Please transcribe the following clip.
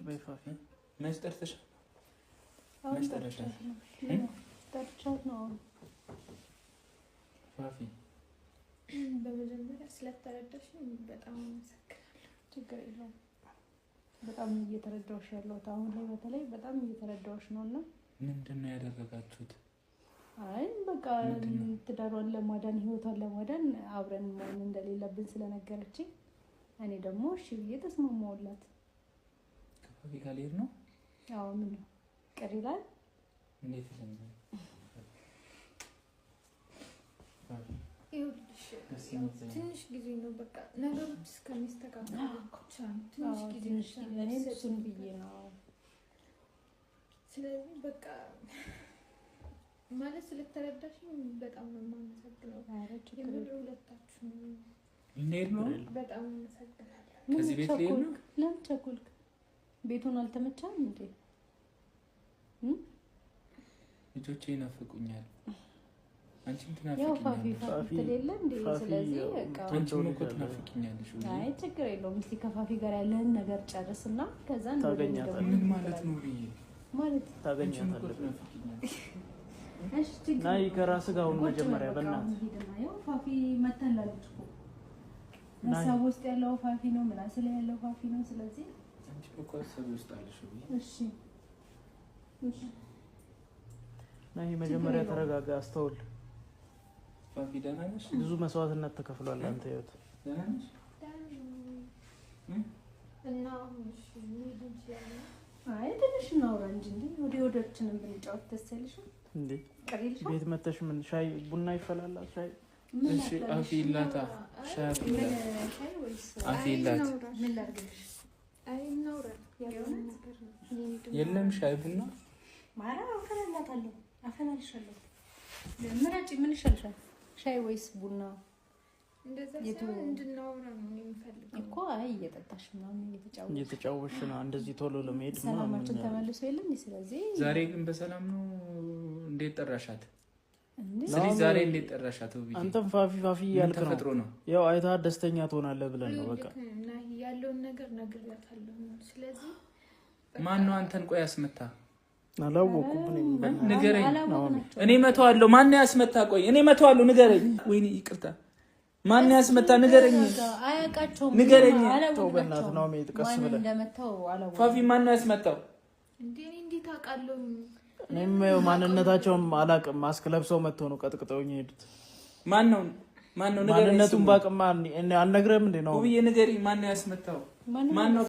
በይፋፊ መስጠርተሽ ነው ፋፊ በመጀመሪያ ስለተረዳሽ በጣም አመሰግናለሁ። ችግር የለውም። በጣም እየተረዳሁሽ ያለሁት አሁን ላይ በተለይ በጣም እየተረዳሁሽ ነውና ምንድነው ያደረጋችሁት? አይ በቃ ትዳሯን ለማዳን ህይወቷን ለማዳን አብረን መሆን እንደሌለብን ስለነገረችኝ እኔ ደግሞ እሺ ብዬ ተስማማሁላት። ከፋፊ ጋር ልሄድ ነው? አዎ ምን ነው ቅር ይላል? እንዴት ይለኛል? ይኸውልሽ ትንሽ ጊዜ ነው በቃ ነገሮች እስከሚስተካከሉ ብቻ ነው። ትንሽ ጊዜ እኔም እሱን ብዬ ነው። ስለዚህ በቃ ማለት ስለተረዳሽኝ በጣም ነው የማመሰግነው። የምር ሁለታችሁ ልንሄድ ነው? በጣም አመሰግናለሁ። ከዚህ ቤት ልሄድ ነው? ለምን ቸኮልክ? ቤቱን አልተመቻም እንዴ? ልጆቼ ይናፍቁኛል። አንቺም ያው ትናፍቂኛለሽ። ፋፊ ተሌለ እንዴ? ስለዚህ በቃ አንቺም እኮ ትናፍቂኛለሽ። አይ ችግር የለውም። እስቲ ከፋፊ ጋር ያለህን ነገር ጨርስና ከዛ ታገኛታለህ። ምን ማለት ነው ብዬ ማለት ታገኛታለህ። እሺ ችግር ናይ ከራስ ጋር አሁን መጀመሪያ በእናትህ ያው ፋፊ መተላለች እኮ ሀሳብ ውስጥ ያለው ፋፊ ነው፣ ምላስ ላይ ያለው ፋፊ ነው። ስለዚህ አንቺ እኮ ሀሳብ ውስጥ አለሽ ብዬ እሺ እሺ ናይ መጀመሪያ ተረጋጋ፣ አስተውል። ፋፊ ደህና ነሽ? ብዙ መስዋዕትነት ተከፍሏል አንተ ህይወት። ደህና ነሽ? እና እሺ ምን ይችላል? አይ ትንሽ እናውራ እንጂ ወደ ወደችንም ብንጫወት ደስ አይልሽም እንዴ? ቀሪልሽ ቤት መተሽ ምን ሻይ ቡና ይፈላል? ሻይ እሺ አፊላታ ሻይ ወይስ አፊላት ምን ላድርግልሽ? አይ እናውራ ያለው ነገር ነው። የለም ሻይ ቡና ማራ አፈላላታለሁ፣ አፈላልሻለሁ። ምራጭ ምን ይሻልሻል? ሻይ ወይስ ቡና? እንደዛ ሳይሆን እንድናወራ ነው የምፈልገው እኮ። አይ እየጠጣሽ ምናምን እየተጫወትሽ ነው እንደዚህ ቶሎ ለመሄድ ሰላማችን ተመልሶ የለም። ስለዚህ ዛሬ ግን በሰላም ነው? እንዴት ጠራሻት? ስለዚህ ዛሬ እንዴት ጠራሻት? አንተም ፋፊ እያልክ ነው። ተፈጥሮ ነው። ያው አይታ ደስተኛ ትሆናለህ ብለን ነው በቃ ያለውን ነገር ነግሬያታለሁ። ስለዚህ ማን ነው አንተን ቆይ ያስመታ? አላወቁብንም። ንገረኝ። እኔ መተዋለሁ። ማን ያስመታ? ቆይ እኔ መተዋለሁ። ንገረኝ። ወይኔ ይቅርታ። ማን ያስመታ? ንገረኝ። አያውቃቸውም። ንገረኝ። ተው በእናትህ ነው ቀስ ብለህ እንደመታው አላወቁም። ፋፊ ማን ያስመታው? እንዴ እንዴት አውቃለሁ? እኔም ማንነታቸውን አላውቅም። ማስክ ለብሰው መጥተው ነው ቀጥቅጠውኝ ሄዱት። ማን ነው ንገረኝ። ማንነቱን ባቅማ አልነግረህም እንዴ ነው? ውብዬ ንገረኝ። ማን ያስመታው? ማን ነው